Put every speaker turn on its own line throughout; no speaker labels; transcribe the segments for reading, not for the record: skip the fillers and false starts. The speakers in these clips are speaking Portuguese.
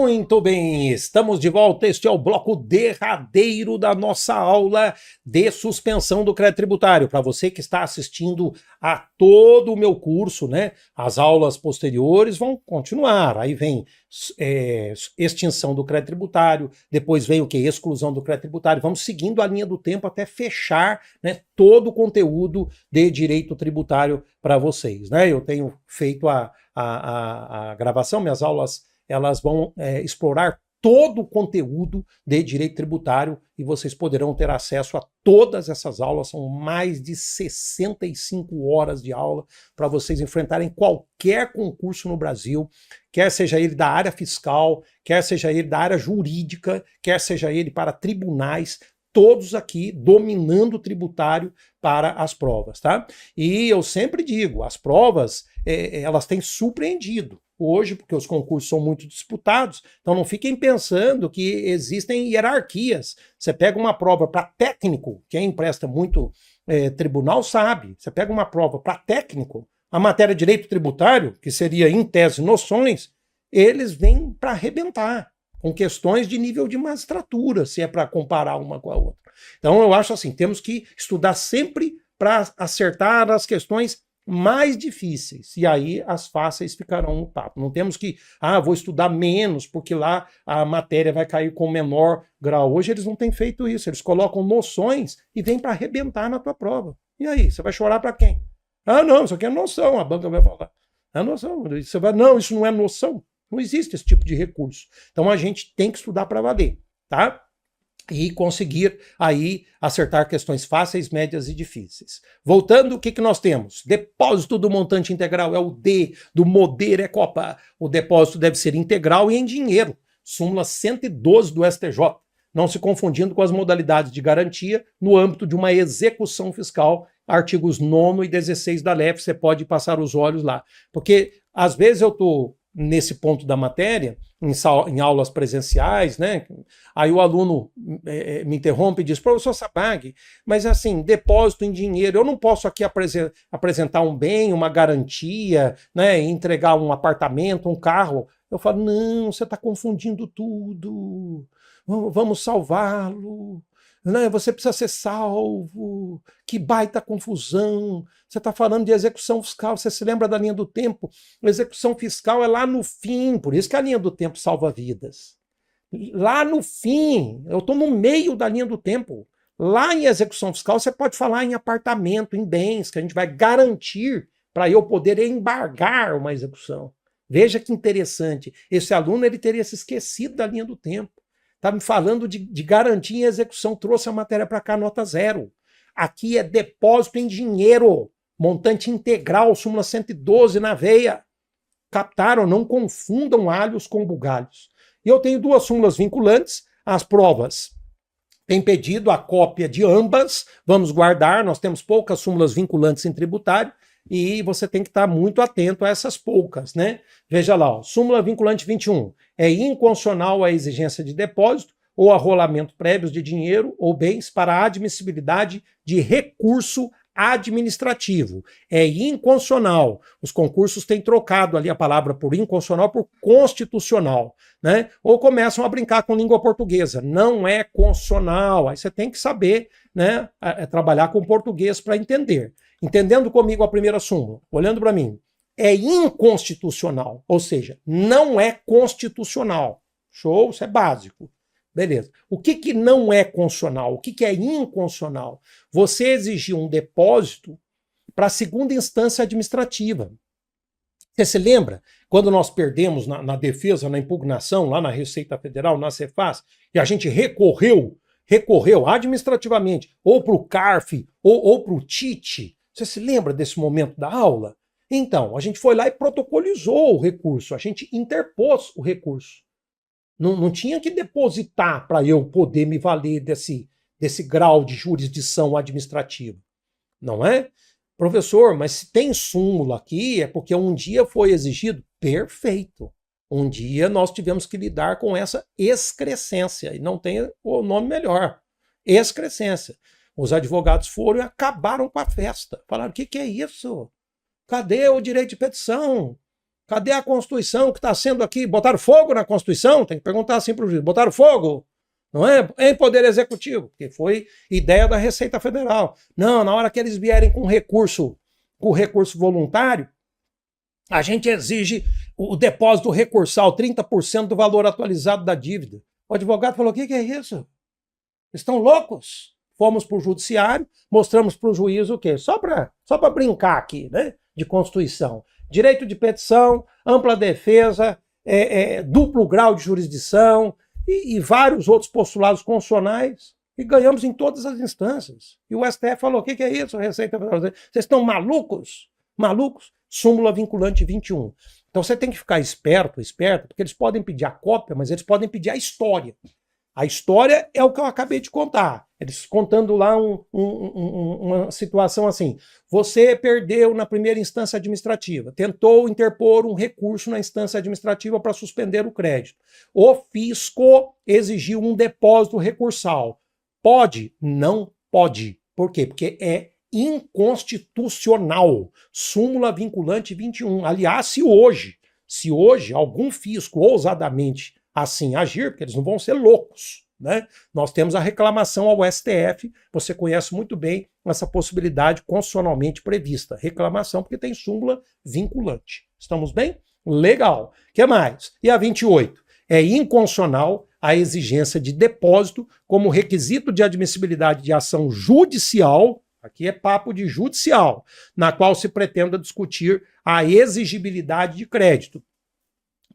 Muito bem, estamos de volta. Este é o bloco derradeiro da nossa aula de suspensão do crédito tributário. Para você que está assistindo a todo o meu curso, né? As aulas posteriores vão continuar. Aí vem extinção do crédito tributário, depois vem o que? Exclusão do crédito tributário. Vamos seguindo a linha do tempo até fechar, né, todo o conteúdo de direito tributário para vocês, né? Eu tenho feito a gravação, minhas aulas elas vão explorar todo o conteúdo de direito tributário e vocês poderão ter acesso a todas essas aulas. São mais de 65 horas de aula para vocês enfrentarem qualquer concurso no Brasil, quer seja ele da área fiscal, quer seja ele da área jurídica, quer seja ele para tribunais, todos aqui dominando o tributário para as provas, tá? E eu sempre digo, as provas, elas têm surpreendido hoje, porque os concursos são muito disputados, então não fiquem pensando que existem hierarquias. Você pega uma prova para técnico, quem presta muito tribunal sabe, você pega uma prova para técnico, a matéria de direito tributário, que seria em tese noções, eles vêm para arrebentar, com questões de nível de magistratura, se é para comparar uma com a outra. Então eu acho assim, temos que estudar sempre para acertar as questões mais difíceis, e aí as fáceis ficarão no papo. Não temos que, vou estudar menos, porque lá a matéria vai cair com menor grau. Hoje eles não têm feito isso, eles colocam noções e vêm para arrebentar na tua prova. E aí, você vai chorar para quem? Não, isso aqui é noção, a banca vai falar. É noção, você vai, não, isso não é noção. Não existe esse tipo de recurso. Então a gente tem que estudar para valer, tá? E conseguir aí acertar questões fáceis, médias e difíceis. Voltando, o que nós temos? Depósito do montante integral, é o D do Moder é Copa. O depósito deve ser integral e em dinheiro. Súmula 112 do STJ. Não se confundindo com as modalidades de garantia no âmbito de uma execução fiscal, artigos 9º e 16 da LEF, você pode passar os olhos lá. Porque às vezes eu estou nesse ponto da matéria, em aulas presenciais, né? Aí o aluno me interrompe e diz, professor Sabag, mas assim, depósito em dinheiro, eu não posso aqui apresentar um bem, uma garantia, né? Entregar um apartamento, um carro. Eu falo, não, você está confundindo tudo, vamos salvá-lo. Né? Você precisa ser salvo, que baita confusão. Você está falando de execução fiscal, você se lembra da linha do tempo? A execução fiscal é lá no fim, por isso que a linha do tempo salva vidas. Lá no fim, eu estou no meio da linha do tempo. Lá em execução fiscal você pode falar em apartamento, em bens, que a gente vai garantir para eu poder embargar uma execução. Veja que interessante, esse aluno ele teria se esquecido da linha do tempo. Está me falando de garantia em execução, trouxe a matéria para cá, nota 0. Aqui é depósito em dinheiro, montante integral, súmula 112 na veia. Captaram? Não confundam alhos com bugalhos. E eu tenho duas súmulas vinculantes, as provas têm pedido a cópia de ambas, vamos guardar, nós temos poucas súmulas vinculantes em tributário, e você tem que estar muito atento a essas poucas, né? Veja lá, ó, súmula vinculante 21. É inconstitucional a exigência de depósito ou arrolamento prévios de dinheiro ou bens para a admissibilidade de recurso administrativo. É inconstitucional. Os concursos têm trocado ali a palavra por inconstitucional por constitucional, né? Ou começam a brincar com língua portuguesa. Não é constitucional. Aí você tem que saber, né, trabalhar com português para entender. Entendendo comigo a primeira súmula, olhando para mim, é inconstitucional, ou seja, não é constitucional. Show? Isso é básico. Beleza. O que não é constitucional? O que é inconstitucional? Você exigir um depósito para a segunda instância administrativa. Você se lembra quando nós perdemos na defesa, na impugnação, lá na Receita Federal, na Cefaz, e a gente recorreu administrativamente, ou para o CARF, ou para o TIT? Você se lembra desse momento da aula? Então, a gente foi lá e protocolizou o recurso, a gente interpôs o recurso. Não tinha que depositar para eu poder me valer desse grau de jurisdição administrativa. Não é? Professor, mas se tem súmula aqui, é porque um dia foi exigido? Perfeito. Um dia nós tivemos que lidar com essa excrescência, e não tem o nome melhor. Excrescência. Os advogados foram e acabaram com a festa. Falaram, o que é isso? Cadê o direito de petição? Cadê a Constituição que está sendo aqui? Botaram fogo na Constituição? Tem que perguntar assim para o juiz. Botaram fogo? Não é? Em Poder Executivo, que foi ideia da Receita Federal. Não, na hora que eles vierem com recurso voluntário, a gente exige o depósito recursal, 30% do valor atualizado da dívida. O advogado falou, o que é isso? Estão loucos? Fomos para o judiciário, mostramos para o juiz o quê? Só para brincar aqui, né? De Constituição. Direito de petição, ampla defesa, duplo grau de jurisdição e vários outros postulados constitucionais. E ganhamos em todas as instâncias. E o STF falou, o que é isso, Receita Federal? Vocês estão malucos? Malucos? Súmula vinculante 21. Então você tem que ficar esperto, porque eles podem pedir a cópia, mas eles podem pedir a história. A história é o que eu acabei de contar. Eles contando lá uma situação assim. Você perdeu na primeira instância administrativa, tentou interpor um recurso na instância administrativa para suspender o crédito. O fisco exigiu um depósito recursal. Pode? Não pode. Por quê? Porque é inconstitucional. Súmula vinculante 21. Aliás, se hoje algum fisco ousadamente assim agir, porque eles não vão ser loucos, né? Nós temos a reclamação ao STF, você conhece muito bem essa possibilidade constitucionalmente prevista. Reclamação porque tem súmula vinculante. Estamos bem? Legal. O que mais? E a 28? É inconstitucional a exigência de depósito como requisito de admissibilidade de ação judicial, aqui é papo de judicial, na qual se pretenda discutir a exigibilidade de crédito.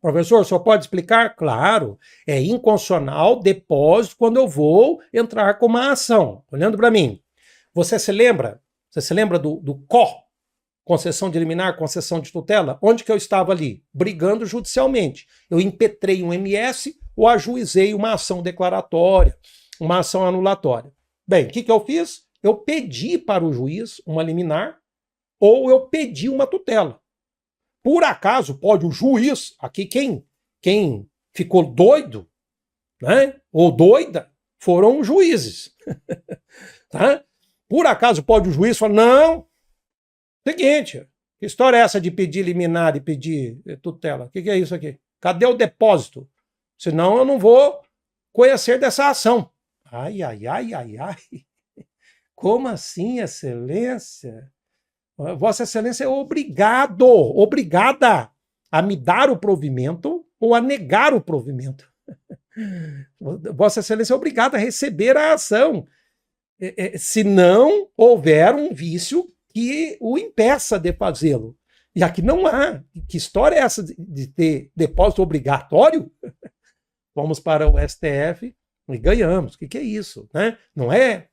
Professor, o senhor pode explicar? Claro, é inconstitucional depósito quando eu vou entrar com uma ação. Olhando para mim, você se lembra? Você se lembra do COR? Concessão de liminar, concessão de tutela? Onde que eu estava ali? Brigando judicialmente. Eu impetrei um MS ou ajuizei uma ação declaratória, uma ação anulatória. Bem, o que eu fiz? Eu pedi para o juiz uma liminar ou eu pedi uma tutela. Por acaso pode o juiz, aqui quem ficou doido, né, ou doida, foram os juízes. Tá? Por acaso pode o juiz falar, não, seguinte, que história é essa de pedir liminar e pedir tutela? O que é isso aqui? Cadê o depósito? Senão eu não vou conhecer dessa ação. Ai. Como assim, excelência? Vossa Excelência é obrigada a me dar o provimento ou a negar o provimento. Vossa Excelência é obrigada a receber a ação, se não houver um vício que o impeça de fazê-lo. E aqui não há. Que história é essa de ter depósito obrigatório? Vamos para o STF e ganhamos. O que é isso? Né? Não é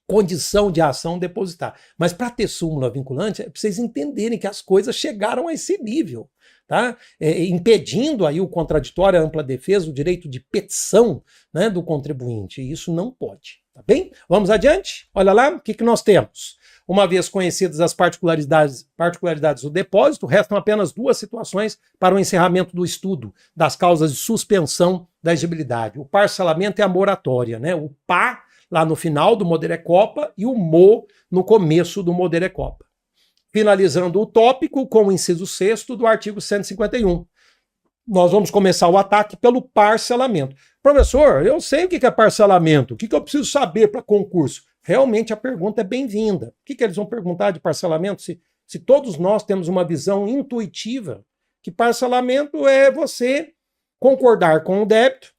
condição de ação depositar. Mas para ter súmula vinculante, é para vocês entenderem que as coisas chegaram a esse nível, tá? Impedindo aí o contraditório, a ampla defesa, o direito de petição, né, do contribuinte. E isso não pode, tá bem? Vamos adiante? Olha lá, o que nós temos? Uma vez conhecidas as particularidades do depósito, restam apenas duas situações para o encerramento do estudo das causas de suspensão da exigibilidade. O parcelamento e a moratória, né? O PA lá no final do Moderecopa e o MO no começo do Moderecopa. Finalizando o tópico com o inciso 6º do artigo 151. Nós vamos começar o ataque pelo parcelamento. Professor, eu sei o que é parcelamento, o que eu preciso saber para concurso? Realmente a pergunta é bem-vinda. O que eles vão perguntar de parcelamento se todos nós temos uma visão intuitiva que parcelamento é você concordar com o débito,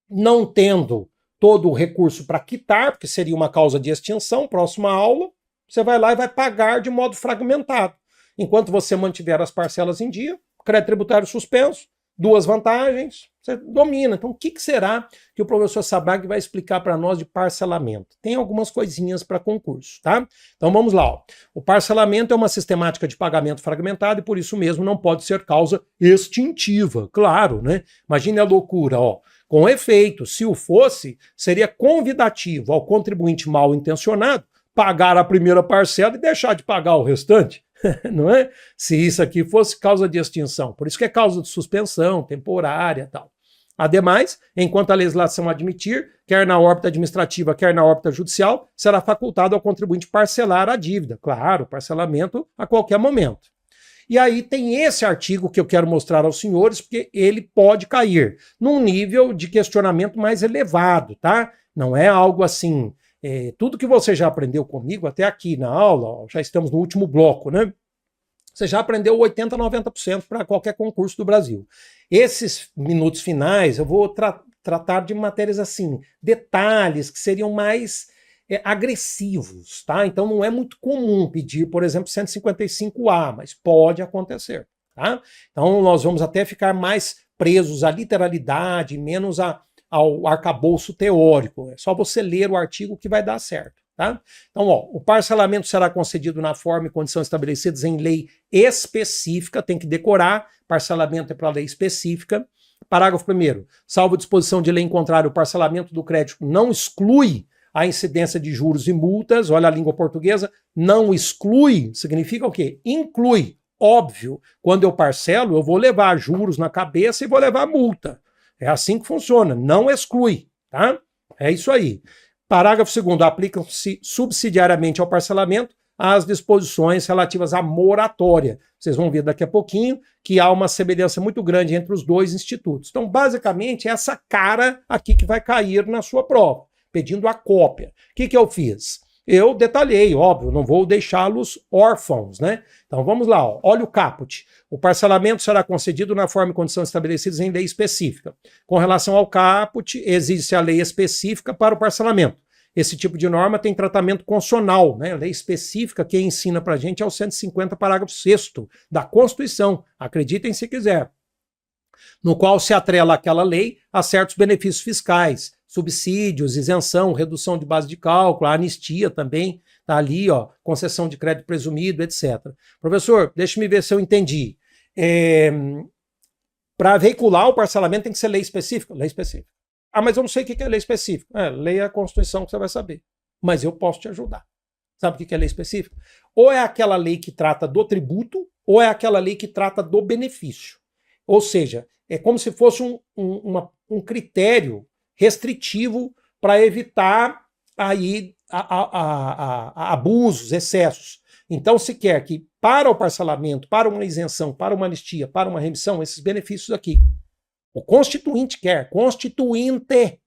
não tendo todo o recurso para quitar, porque seria uma causa de extinção, próxima aula, você vai lá e vai pagar de modo fragmentado. Enquanto você mantiver as parcelas em dia, crédito tributário suspenso, duas vantagens, você domina. Então, o que será que o professor Sabag vai explicar para nós de parcelamento? Tem algumas coisinhas para concurso, tá? Então, vamos lá. Ó. O parcelamento é uma sistemática de pagamento fragmentado e, por isso mesmo, não pode ser causa extintiva. Claro, né? Imagine a loucura, ó. Com efeito, se o fosse, seria convidativo ao contribuinte mal intencionado pagar a primeira parcela e deixar de pagar o restante, não é? Se isso aqui fosse causa de extinção. Por isso que é causa de suspensão, temporária e tal. Ademais, enquanto a legislação admitir, quer na órbita administrativa, quer na órbita judicial, será facultado ao contribuinte parcelar a dívida. Claro, parcelamento a qualquer momento. E aí tem esse artigo que eu quero mostrar aos senhores, porque ele pode cair num nível de questionamento mais elevado, tá? Não é algo assim, tudo que você já aprendeu comigo até aqui na aula, ó, já estamos no último bloco, né? Você já aprendeu 80%, 90% para qualquer concurso do Brasil. Esses minutos finais eu vou tratar de matérias assim, detalhes que seriam mais agressivos, tá? Então não é muito comum pedir, por exemplo, 155A, mas pode acontecer, tá? Então nós vamos até ficar mais presos à literalidade, menos ao arcabouço teórico. É só você ler o artigo que vai dar certo. Tá? Então, ó, o parcelamento será concedido na forma e condição estabelecidas em lei específica, tem que decorar, parcelamento é para lei específica. Parágrafo 1º, salvo disposição de lei em contrário, o parcelamento do crédito não exclui a incidência de juros e multas, olha a língua portuguesa, não exclui, significa o quê? Inclui, óbvio, quando eu parcelo, eu vou levar juros na cabeça e vou levar multa. É assim que funciona, não exclui, tá? É isso aí. Parágrafo 2º, aplicam-se subsidiariamente ao parcelamento as disposições relativas à moratória. Vocês vão ver daqui a pouquinho que há uma semelhança muito grande entre os dois institutos. Então, basicamente, essa cara aqui que vai cair na sua prova, pedindo a cópia. O que eu fiz? Eu detalhei, óbvio, não vou deixá-los órfãos, né? Então vamos lá, ó. Olha o caput. O parcelamento será concedido na forma e condição estabelecidas em lei específica. Com relação ao caput, exige-se a lei específica para o parcelamento. Esse tipo de norma tem tratamento constitucional, né? A lei específica, quem ensina pra gente é o 150, parágrafo 6º da Constituição. Acreditem se quiser. No qual se atrela aquela lei a certos benefícios fiscais, subsídios, isenção, redução de base de cálculo, a anistia também, tá ali, ó, concessão de crédito presumido, etc. Professor, deixa-me ver se eu entendi. Para veicular o parcelamento tem que ser lei específica? Lei específica. Ah, mas eu não sei o que é lei específica. Leia a Constituição que você vai saber. Mas eu posso te ajudar. Sabe o que é lei específica? Ou é aquela lei que trata do tributo, ou é aquela lei que trata do benefício. Ou seja, é como se fosse um critério restritivo para evitar aí abusos, excessos. Então, se quer que para o parcelamento, para uma isenção, para uma anistia, para uma remissão, esses benefícios aqui, o Constituinte quer, Constituinte,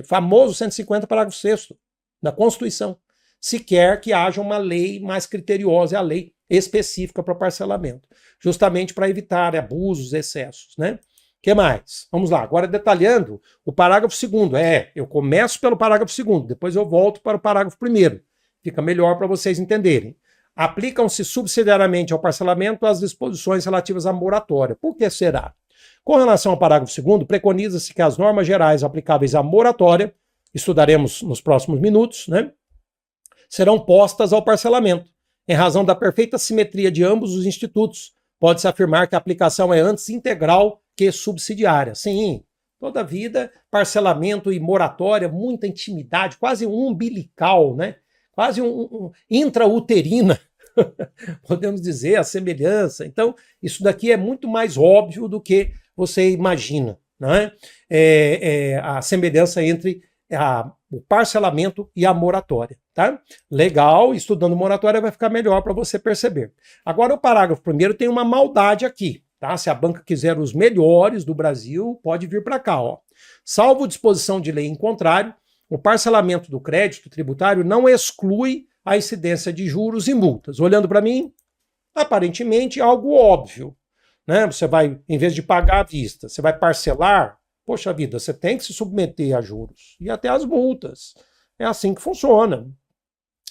famoso 150, parágrafo 6º da Constituição, se quer que haja uma lei mais criteriosa, é a lei específica para parcelamento, justamente para evitar abusos, excessos, né? O que mais? Vamos lá, agora detalhando o parágrafo 2º. Eu começo pelo parágrafo 2º, depois eu volto para o parágrafo 1º. Fica melhor para vocês entenderem. Aplicam-se subsidiariamente ao parcelamento as disposições relativas à moratória. Por que será? Com relação ao parágrafo 2º, preconiza-se que as normas gerais aplicáveis à moratória, estudaremos nos próximos minutos, né, serão postas ao parcelamento, em razão da perfeita simetria de ambos os institutos. Pode-se afirmar que a aplicação é antes integral que subsidiária. Sim, toda a vida, parcelamento e moratória, muita intimidade, quase um umbilical, né? Quase um intrauterina, podemos dizer, a semelhança. Então, isso daqui é muito mais óbvio do que você imagina, né? A semelhança entre o parcelamento e a moratória, tá? Legal, estudando moratória vai ficar melhor para você perceber. Agora, o parágrafo 1º tem uma maldade aqui, tá? Se a banca quiser os melhores do Brasil, pode vir para cá, ó. Salvo disposição de lei em contrário, o parcelamento do crédito tributário não exclui a incidência de juros e multas. Olhando para mim, aparentemente algo óbvio, né? Você vai, em vez de pagar à vista, você vai parcelar. Poxa vida, você tem que se submeter a juros e até às multas. É assim que funciona,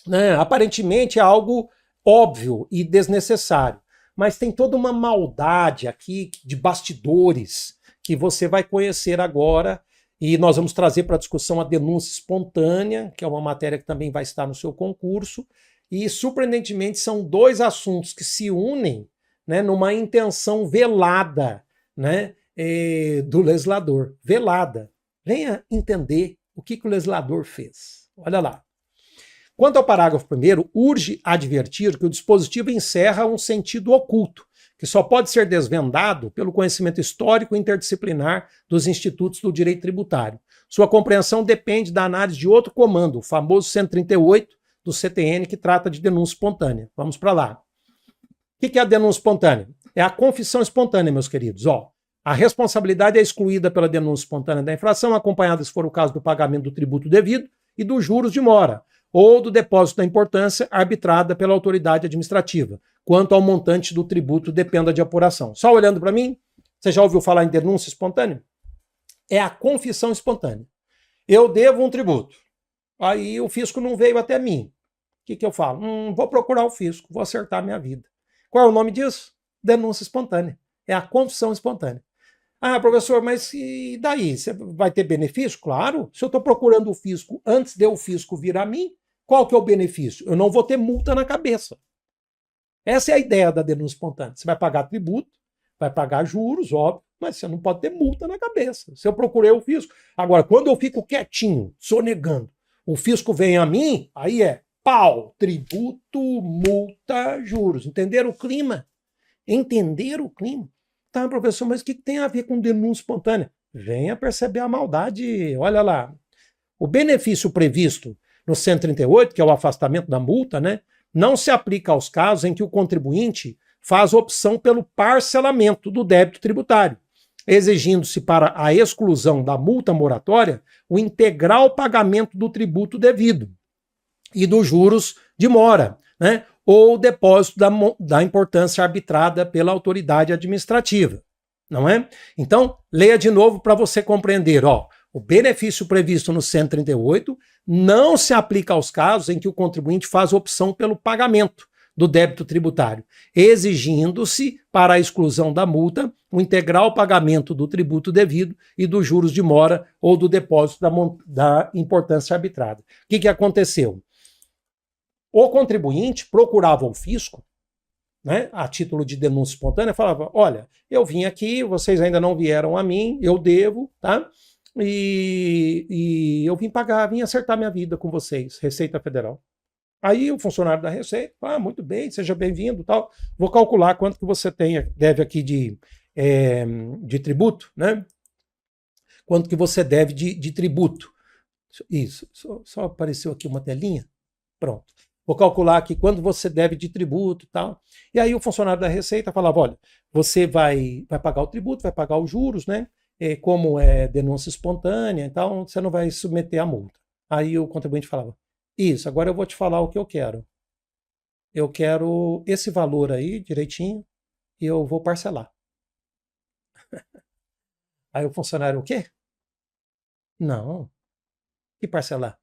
né? Aparentemente é algo óbvio e desnecessário, mas tem toda uma maldade aqui de bastidores que você vai conhecer agora, e nós vamos trazer para discussão a denúncia espontânea, que é uma matéria que também vai estar no seu concurso, e surpreendentemente são dois assuntos que se unem, né, numa intenção velada, né, do legislador, velada. Venha entender o que o legislador fez. Olha lá. Quanto ao parágrafo 1º, urge advertir que o dispositivo encerra um sentido oculto, que só pode ser desvendado pelo conhecimento histórico e interdisciplinar dos institutos do direito tributário. Sua compreensão depende da análise de outro comando, o famoso 138 do CTN, que trata de denúncia espontânea. Vamos para lá. que é a denúncia espontânea? É a confissão espontânea, meus queridos. Ó, a responsabilidade é excluída pela denúncia espontânea da infração, acompanhada, se for o caso, do pagamento do tributo devido e dos juros de mora, ou do depósito da importância arbitrada pela autoridade administrativa, quanto ao montante do tributo dependa de apuração. Só olhando para mim, você já ouviu falar em denúncia espontânea? É a confissão espontânea. Eu devo um tributo. Aí o fisco não veio até mim. O que eu falo? Vou procurar o fisco, vou acertar a minha vida. Qual é o nome disso? Denúncia espontânea. É a confissão espontânea. Ah, professor, mas e daí? Você vai ter benefício? Claro. Se eu estou procurando o fisco antes de o fisco vir a mim, qual que é o benefício? Eu não vou ter multa na cabeça. Essa é a ideia da denúncia espontânea. Você vai pagar tributo, vai pagar juros, óbvio, mas você não pode ter multa na cabeça. Se eu procurei o fisco. Agora, quando eu fico quietinho, sonegando, o fisco vem a mim, aí é pau, tributo, multa, juros. Entenderam o clima? Entenderam o clima? Tá, professor, mas o que tem a ver com denúncia espontânea? Venha perceber a maldade. Olha lá. O benefício previsto no 138, que é o afastamento da multa, né, não se aplica aos casos em que o contribuinte faz opção pelo parcelamento do débito tributário, exigindo-se para a exclusão da multa moratória o integral pagamento do tributo devido e dos juros de mora, né, ou o depósito da importância arbitrada pela autoridade administrativa, não é? Então, leia de novo para você compreender, ó. O benefício previsto no 138 não se aplica aos casos em que o contribuinte faz opção pelo pagamento do débito tributário, exigindo-se, para a exclusão da multa, o integral pagamento do tributo devido e dos juros de mora ou do depósito da importância arbitrada. O que aconteceu? O contribuinte procurava o fisco, né, a título de denúncia espontânea, falava, olha, eu vim aqui, vocês ainda não vieram a mim, eu devo, tá? E eu vim pagar, vim acertar minha vida com vocês, Receita Federal. Aí o funcionário da Receita, muito bem, seja bem-vindo, tal. Vou calcular quanto que você deve aqui de tributo, né? Quanto que você deve de tributo. Isso, só apareceu aqui uma telinha. Pronto. Vou calcular aqui quanto você deve de tributo e tal. E aí o funcionário da Receita falava, olha, você vai pagar o tributo, vai pagar os juros, né? Como é denúncia espontânea, então você não vai submeter a multa. Aí o contribuinte falava, isso, agora eu vou te falar o que eu quero. Eu quero esse valor aí, direitinho, e eu vou parcelar. Aí o funcionário, o quê? Não. Que parcelar?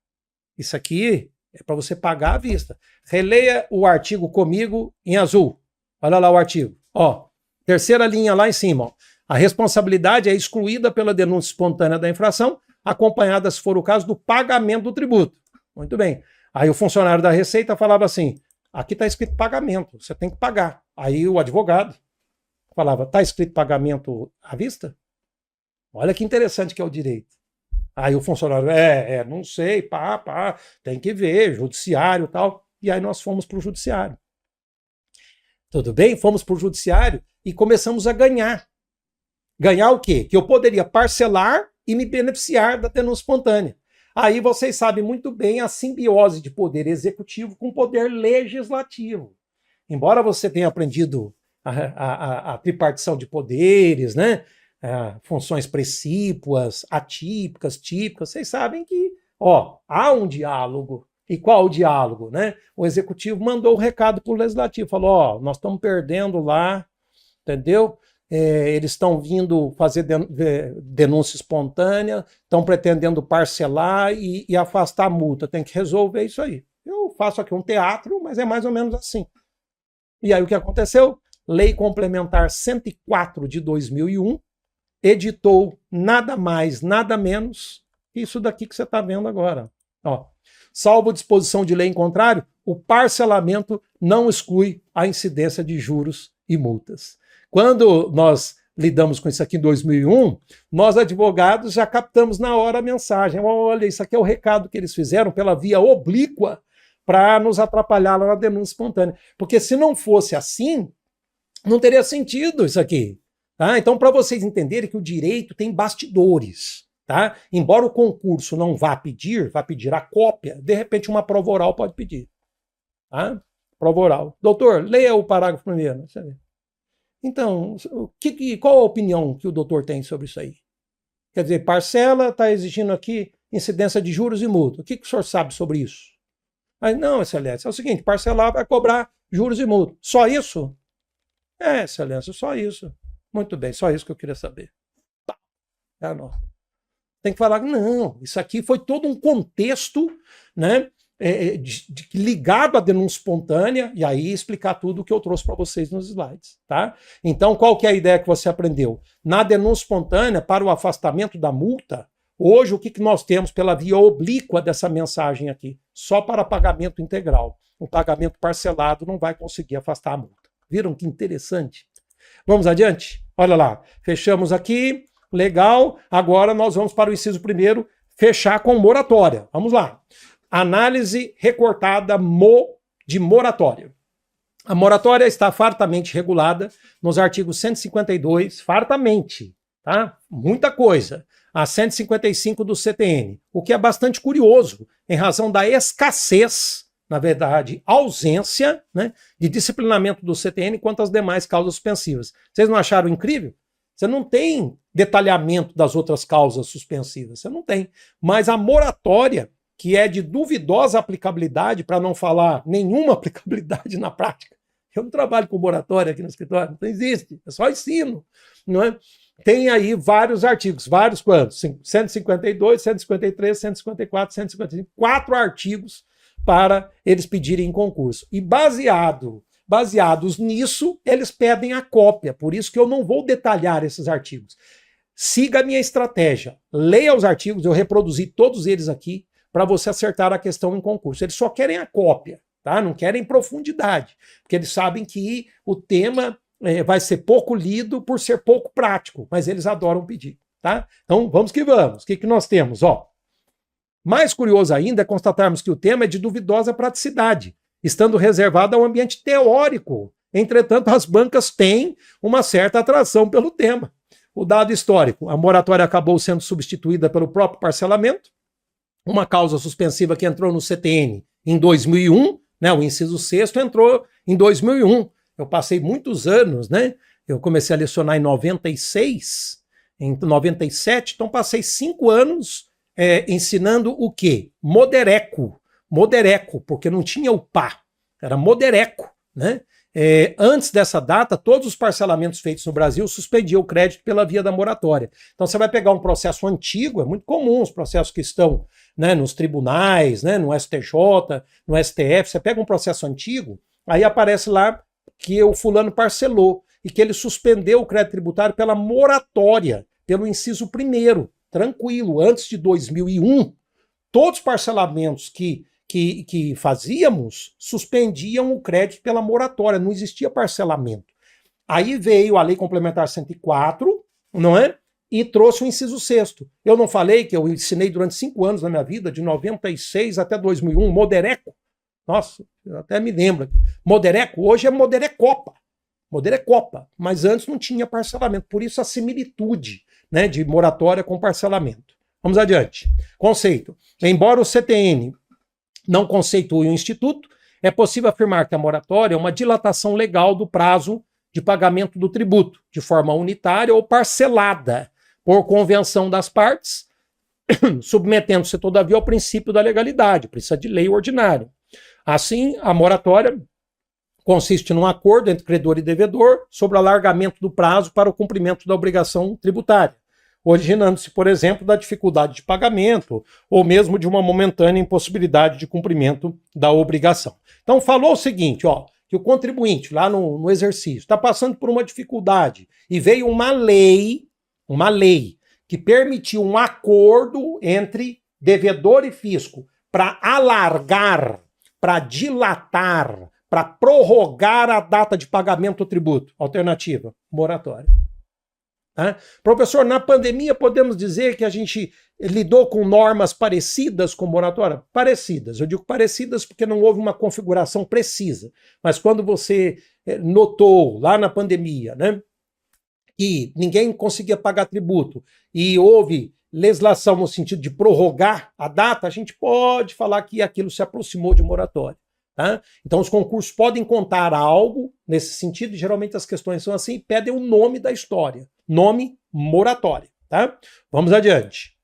Isso aqui é para você pagar à vista. Releia o artigo comigo em azul. Olha lá o artigo. Ó, terceira linha lá em cima, ó. A responsabilidade é excluída pela denúncia espontânea da infração, acompanhada, se for o caso, do pagamento do tributo. Muito bem. Aí o funcionário da Receita falava assim, aqui está escrito pagamento, você tem que pagar. Aí o advogado falava, está escrito pagamento à vista? Olha que interessante que é o direito. Aí o funcionário, não sei, tem que ver, judiciário e tal. E aí nós fomos para o judiciário. Tudo bem? Fomos para o judiciário e começamos a ganhar. Ganhar o quê? Que eu poderia parcelar e me beneficiar da denúncia espontânea. Aí vocês sabem muito bem a simbiose de poder executivo com poder legislativo. Embora você tenha aprendido a tripartição de poderes, né? Funções precípuas, atípicas, típicas, vocês sabem que há um diálogo. E qual o diálogo? Né? O executivo mandou o recado para o legislativo, falou, nós estamos perdendo lá, entendeu? Eles estão vindo fazer denúncia espontânea, estão pretendendo parcelar e afastar a multa. Tem que resolver isso aí. Eu faço aqui um teatro, mas é mais ou menos assim. E aí o que aconteceu? Lei Complementar 104 de 2001 editou nada mais, nada menos que isso daqui que você está vendo agora. Salvo disposição de lei em contrário, o parcelamento não exclui a incidência de juros e multas. Quando nós lidamos com isso aqui em 2001, nós advogados já captamos na hora a mensagem. Olha, isso aqui é o recado que eles fizeram pela via oblíqua para nos atrapalhar lá na denúncia espontânea. Porque se não fosse assim, não teria sentido isso aqui. Tá? Então, para vocês entenderem que o direito tem bastidores. Tá? Embora o concurso não vá pedir a cópia, de repente uma prova oral pode pedir. Tá? Prova oral. Doutor, leia o parágrafo primeiro. Então, qual a opinião que o doutor tem sobre isso aí? Quer dizer, parcela está exigindo aqui incidência de juros e multa. O que o senhor sabe sobre isso? Aí, não, excelência, é o seguinte, parcelar vai cobrar juros e multa. Só isso? É, excelência, só isso. Muito bem, só isso que eu queria saber. Tá. Não. Tem que falar, não, isso aqui foi todo um contexto, né, ligado à denúncia espontânea, e aí explicar tudo o que eu trouxe para vocês nos slides, tá? Então, qual que é a ideia que você aprendeu? Na denúncia espontânea, para o afastamento da multa, hoje o que nós temos pela via oblíqua dessa mensagem aqui? Só para pagamento integral. O pagamento parcelado não vai conseguir afastar a multa. Viram que interessante? Vamos adiante? Olha lá, fechamos aqui, legal. Agora nós vamos para o inciso primeiro, fechar com moratória. Vamos lá. Análise recortada de moratória. A moratória está fartamente regulada nos artigos 152, fartamente, tá? Muita coisa. A 155 do CTN, o que é bastante curioso, em razão da escassez, na verdade, ausência, né, de disciplinamento do CTN quanto às demais causas suspensivas. Vocês não acharam incrível? Você não tem detalhamento das outras causas suspensivas, você não tem. Mas a moratória, que é de duvidosa aplicabilidade, para não falar nenhuma aplicabilidade na prática. Eu não trabalho com moratória aqui no escritório, não existe, é só ensino, não é? Tem aí vários artigos, vários quantos? 152, 153, 154, 155, 4 artigos para eles pedirem em concurso. E baseados nisso, eles pedem a cópia, por isso que eu não vou detalhar esses artigos. Siga a minha estratégia, leia os artigos, eu reproduzi todos eles aqui, para você acertar a questão em concurso. Eles só querem a cópia, tá? Não querem profundidade, porque eles sabem que o tema vai ser pouco lido por ser pouco prático, mas eles adoram pedir, tá? Então, vamos que vamos. O que nós temos? Ó, mais curioso ainda é constatarmos que o tema é de duvidosa praticidade, estando reservado ao ambiente teórico. Entretanto, as bancas têm uma certa atração pelo tema. O dado histórico, a moratória acabou sendo substituída pelo próprio parcelamento, uma causa suspensiva que entrou no CTN em 2001, né, o inciso 6º entrou em 2001. Eu passei muitos anos, né? Eu comecei a lecionar em 96, em 97, então passei 5 anos ensinando o quê? Modereco, porque não tinha o pá, era modereco, né? Antes dessa data, todos os parcelamentos feitos no Brasil suspendiam o crédito pela via da moratória. Então você vai pegar um processo antigo, é muito comum os processos que estão, né, nos tribunais, né, no STJ, no STF, você pega um processo antigo, aí aparece lá que o fulano parcelou e que ele suspendeu o crédito tributário pela moratória, pelo inciso 1º, tranquilo, antes de 2001, todos os parcelamentos que fazíamos suspendiam o crédito pela moratória, não existia parcelamento. Aí veio a Lei Complementar 104, não é? E trouxe o inciso 6º. Eu não falei que eu ensinei durante 5 anos na minha vida, de 96 até 2001, modereco? Nossa, eu até me lembro. Modereco hoje é moderecopa. Moderecopa, mas antes não tinha parcelamento. Por isso a similitude, né, de moratória com parcelamento. Vamos adiante. Conceito. Embora o CTN não conceitue o instituto, é possível afirmar que a moratória é uma dilatação legal do prazo de pagamento do tributo, de forma unitária ou parcelada, por convenção das partes, submetendo-se, todavia, ao princípio da legalidade, precisa de lei ordinária. Assim, a moratória consiste num acordo entre credor e devedor sobre o alargamento do prazo para o cumprimento da obrigação tributária, originando-se, por exemplo, da dificuldade de pagamento ou mesmo de uma momentânea impossibilidade de cumprimento da obrigação. Então, falou o seguinte, ó, que o contribuinte, lá no exercício, está passando por uma dificuldade e veio uma lei que permitiu um acordo entre devedor e fisco para alargar, para dilatar, para prorrogar a data de pagamento do tributo. Alternativa, moratória. Professor, na pandemia podemos dizer que a gente lidou com normas parecidas com moratória? Parecidas. Eu digo parecidas porque não houve uma configuração precisa. Mas quando você notou lá na pandemia, né, que ninguém conseguia pagar tributo e houve legislação no sentido de prorrogar a data, a gente pode falar que aquilo se aproximou de moratória. Tá? Então os concursos podem contar algo nesse sentido, e geralmente as questões são assim, pedem o nome da história. Nome, moratória. Tá? Vamos adiante.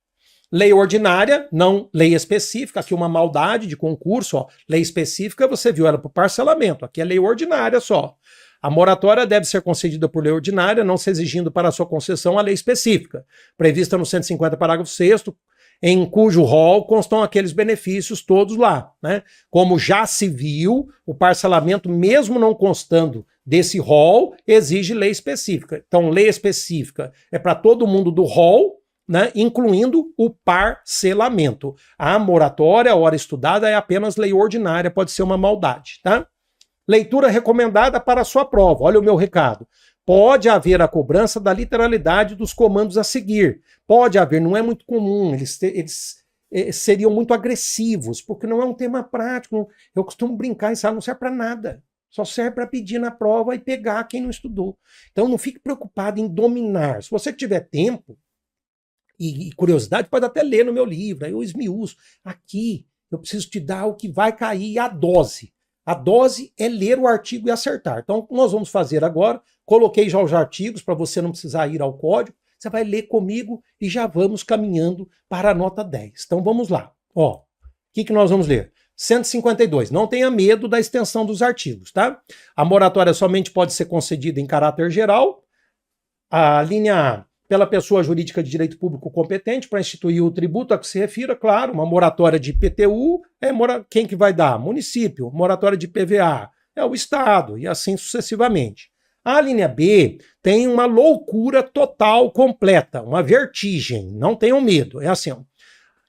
Lei ordinária, não lei específica, aqui uma maldade de concurso, ó. Lei específica você viu ela por parcelamento, aqui é lei ordinária só. A moratória deve ser concedida por lei ordinária, não se exigindo para sua concessão a lei específica, prevista no 150, parágrafo 6º, em cujo rol constam aqueles benefícios todos lá, né? Como já se viu, o parcelamento, mesmo não constando desse rol, exige lei específica. Então, lei específica é para todo mundo do rol, né? Incluindo o parcelamento. A moratória, a hora estudada, é apenas lei ordinária, pode ser uma maldade, tá? Leitura recomendada para a sua prova. Olha o meu recado. Pode haver a cobrança da literalidade dos comandos a seguir. Pode haver, não é muito comum, eles seriam muito agressivos, porque não é um tema prático. Eu costumo brincar em sala, não serve para nada. Só serve para pedir na prova e pegar quem não estudou. Então não fique preocupado em dominar. Se você tiver tempo e curiosidade, pode até ler no meu livro, aí eu esmiuço. Aqui eu preciso te dar o que vai cair, a dose. A dose é ler o artigo e acertar. Então, o que nós vamos fazer agora, coloquei já os artigos para você não precisar ir ao código, você vai ler comigo e já vamos caminhando para a nota 10. Então, vamos lá. Ó, o que nós vamos ler? 152. Não tenha medo da extensão dos artigos, tá? A moratória somente pode ser concedida em caráter geral. A linha A, pela pessoa jurídica de direito público competente para instituir o tributo a que se refira, claro, uma moratória de IPTU, quem que vai dar? Município. Moratória de PVA, é o Estado, e assim sucessivamente. A linha B tem uma loucura total, completa, uma vertigem, não tenham medo, é assim, ó.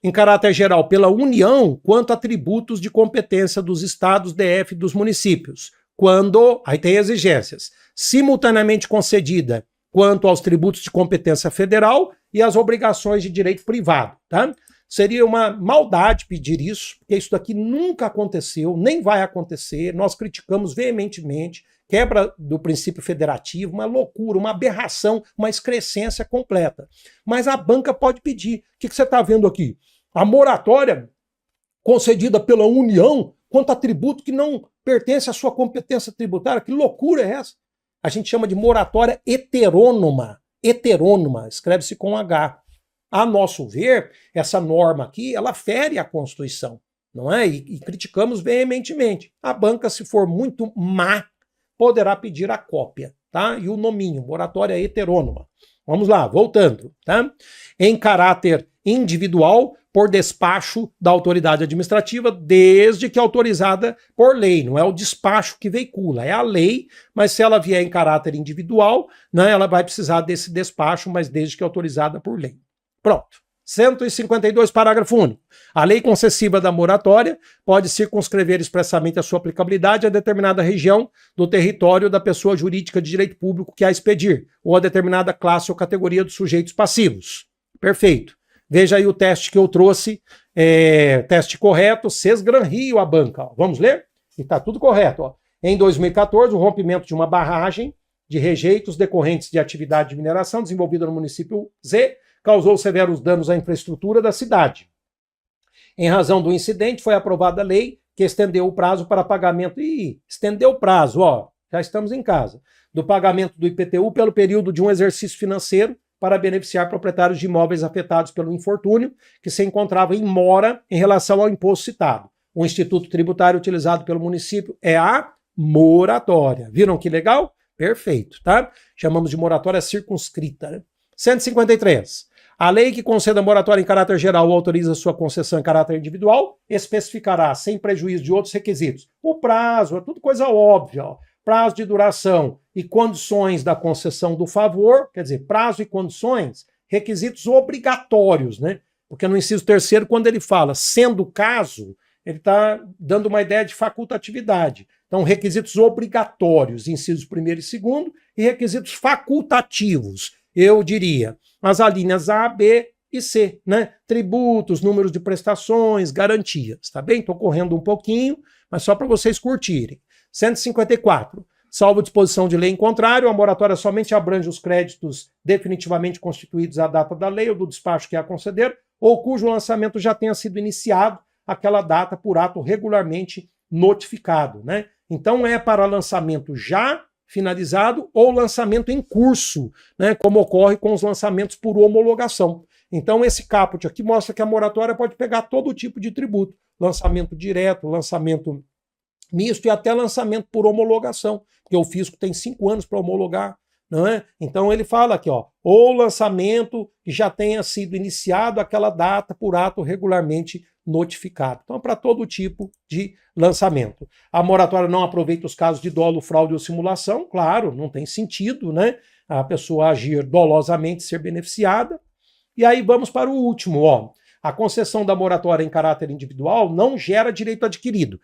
Em caráter geral, pela União, quanto a tributos de competência dos estados, DF e dos municípios, quando, aí tem exigências, simultaneamente concedida quanto aos tributos de competência federal e as obrigações de direito privado, tá? Seria uma maldade pedir isso, porque isso daqui nunca aconteceu, nem vai acontecer, nós criticamos veementemente, quebra do princípio federativo, uma loucura, uma aberração, uma excrescência completa. Mas a banca pode pedir. O que você está vendo aqui? A moratória concedida pela União quanto a tributo que não pertence à sua competência tributária, que loucura é essa? A gente chama de moratória heterônoma. Heterônoma, escreve-se com H. A nosso ver, essa norma aqui, ela fere a Constituição, não é? E criticamos veementemente. A banca, se for muito má, poderá pedir a cópia, tá? E o nominho, moratória heterônoma. Vamos lá, voltando, tá? Em caráter individual, por despacho da autoridade administrativa, desde que autorizada por lei. Não é o despacho que veicula, é a lei, mas se ela vier em caráter individual, né, ela vai precisar desse despacho, mas desde que autorizada por lei. Pronto. 152, parágrafo único. A lei concessiva da moratória pode circunscrever expressamente a sua aplicabilidade a determinada região do território da pessoa jurídica de direito público que a expedir, ou a determinada classe ou categoria dos sujeitos passivos. Perfeito. Veja aí o teste que eu trouxe, teste correto, Sesgran Rio, a banca. Ó. Vamos ler? E está tudo correto. Ó. Em 2014, o rompimento de uma barragem de rejeitos decorrentes de atividade de mineração desenvolvida no município Z causou severos danos à infraestrutura da cidade. Em razão do incidente, foi aprovada a lei que estendeu o prazo para pagamento. Estendeu o prazo, ó, já estamos em casa. Do pagamento do IPTU pelo período de um exercício financeiro para beneficiar proprietários de imóveis afetados pelo infortúnio que se encontravam em mora em relação ao imposto citado. O instituto tributário utilizado pelo município é a moratória. Viram que legal? Perfeito, tá? Chamamos de moratória circunscrita. Né? 153. A lei que conceda moratória em caráter geral ou autoriza sua concessão em caráter individual especificará, sem prejuízo de outros requisitos, o prazo, é tudo coisa óbvia, ó. Prazo de duração e condições da concessão do favor, quer dizer, prazo e condições, requisitos obrigatórios, né? Porque no inciso 3º, quando ele fala sendo caso, ele está dando uma ideia de facultatividade. Então, requisitos obrigatórios, incisos 1º e 2º, e requisitos facultativos, eu diria, as alíneas A, B e C, né? Tributos, números de prestações, garantias, tá bem? Estou correndo um pouquinho, mas só para vocês curtirem. 154. Salvo disposição de lei em contrário, a moratória somente abrange os créditos definitivamente constituídos à data da lei ou do despacho que a conceder, ou cujo lançamento já tenha sido iniciado aquela data por ato regularmente notificado, né? Então é para lançamento já finalizado ou lançamento em curso, né? Como ocorre com os lançamentos por homologação. Então esse caput aqui mostra que a moratória pode pegar todo tipo de tributo, lançamento direto, lançamento misto e até lançamento por homologação, porque o fisco tem 5 anos para homologar, não é? Então ele fala aqui, ó, ou lançamento que já tenha sido iniciado aquela data por ato regularmente notificado. Então, para todo tipo de lançamento. A moratória não aproveita os casos de dolo, fraude ou simulação, claro, não tem sentido, né? A pessoa agir dolosamente, ser beneficiada. E aí vamos para o último, ó. A concessão da moratória em caráter individual não gera direito adquirido.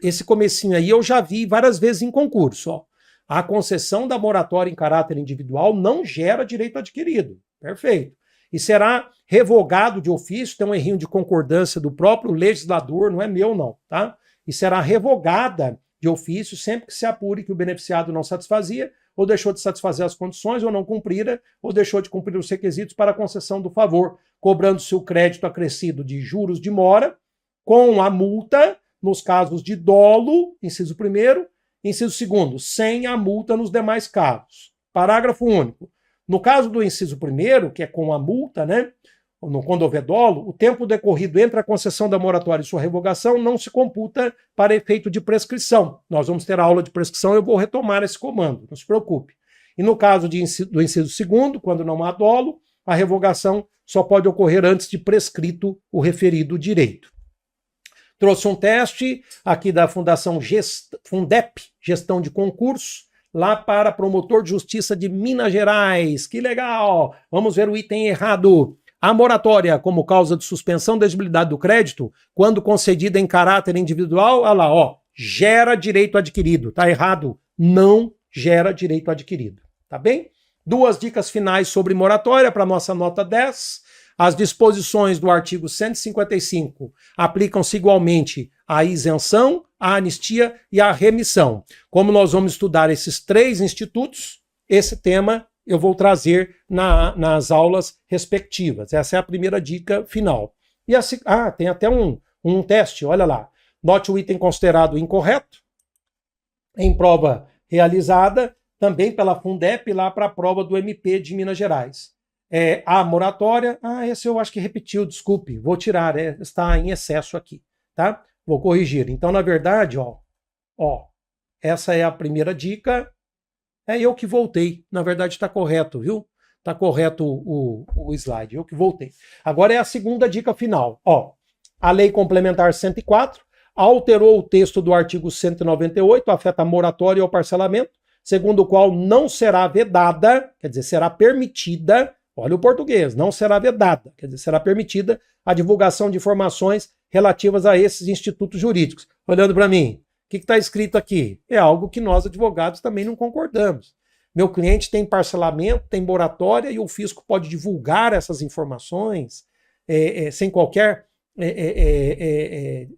Esse comecinho aí eu já vi várias vezes em concurso, ó. A concessão da moratória em caráter individual não gera direito adquirido. Perfeito. E será revogado de ofício, tem um errinho de concordância do próprio legislador, não é meu não, tá? E será revogada de ofício sempre que se apure que o beneficiado não satisfazia, ou deixou de satisfazer as condições, ou não cumprira, ou deixou de cumprir os requisitos para a concessão do favor, cobrando-se o crédito acrescido de juros de mora, com a multa nos casos de dolo, inciso 1º, inciso 2º, sem a multa nos demais casos. Parágrafo único. No caso do inciso 1º, que é com a multa, né, quando houver dolo, o tempo decorrido entre a concessão da moratória e sua revogação não se computa para efeito de prescrição. Nós vamos ter a aula de prescrição, eu vou retomar esse comando, não se preocupe. E no caso do inciso 2º, quando não há dolo, a revogação só pode ocorrer antes de prescrito o referido direito. Trouxe um teste aqui da Fundação Fundep, Gestão de Concurso, lá para promotor de justiça de Minas Gerais. Que legal! Vamos ver o item errado. A moratória como causa de suspensão da exigibilidade do crédito, quando concedida em caráter individual, olha lá, ó, gera direito adquirido. Tá errado. Não gera direito adquirido. Tá bem? 2 dicas finais sobre moratória para nossa nota 10. As disposições do artigo 155 aplicam-se igualmente à isenção, à anistia e à remissão. Como nós vamos estudar esses 3 institutos, esse tema eu vou trazer nas aulas respectivas. Essa é a primeira dica final. E tem até um teste, olha lá. Note o item considerado incorreto, em prova realizada, também pela Fundep, lá para a prova do MP de Minas Gerais. A moratória, esse eu acho que repetiu, desculpe, vou tirar, está em excesso aqui, tá? Vou corrigir. Então, na verdade, ó, essa é a primeira dica, eu que voltei, na verdade está correto, viu? Está correto o slide, eu que voltei. Agora é a segunda dica final, ó. A Lei Complementar 104 alterou o texto do artigo 198, afeta a moratória e o parcelamento, segundo o qual não será vedada, quer dizer, será permitida. Olha o português, não será vedada, quer dizer, será permitida a divulgação de informações relativas a esses institutos jurídicos. Olhando para mim, o que está escrito aqui? É algo que nós, advogados, também não concordamos. Meu cliente tem parcelamento, tem moratória e o fisco pode divulgar essas informações sem qualquer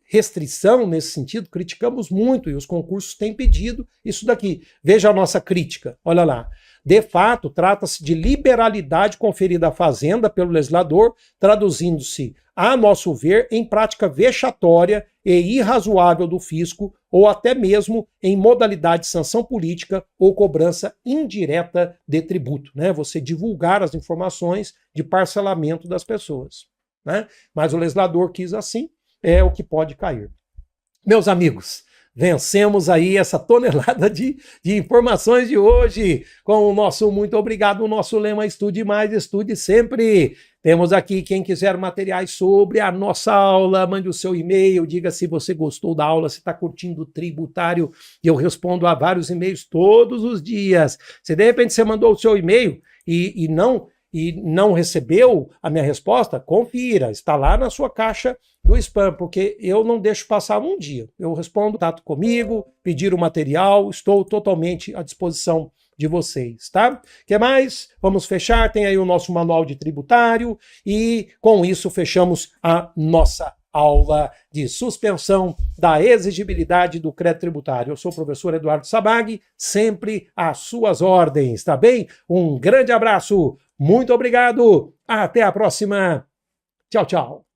restrição nesse sentido. Criticamos muito e os concursos têm pedido isso daqui. Veja a nossa crítica, olha lá. De fato, trata-se de liberalidade conferida à Fazenda pelo legislador, traduzindo-se, a nosso ver, em prática vexatória e irrazoável do fisco, ou até mesmo em modalidade de sanção política ou cobrança indireta de tributo, né? Você divulgar as informações de parcelamento das pessoas, né? Mas o legislador quis assim, é o que pode cair. Meus amigos, vencemos aí essa tonelada de informações de hoje com o nosso muito obrigado, o nosso lema estude mais, estude sempre. Temos aqui quem quiser materiais sobre a nossa aula, mande o seu e-mail, diga se você gostou da aula, se está curtindo o tributário, e eu respondo a vários e-mails todos os dias. Se de repente você mandou o seu e-mail e não recebeu a minha resposta, confira, está lá na sua caixa do spam, porque eu não deixo passar um dia. Eu respondo, contato comigo, pedir o material, estou totalmente à disposição de vocês, tá? Que mais? Vamos fechar, tem aí o nosso manual de tributário e com isso fechamos a nossa aula de suspensão da exigibilidade do crédito tributário. Eu sou o professor Eduardo Sabag, sempre às suas ordens, tá bem? Um grande abraço, muito obrigado, até a próxima, tchau, tchau.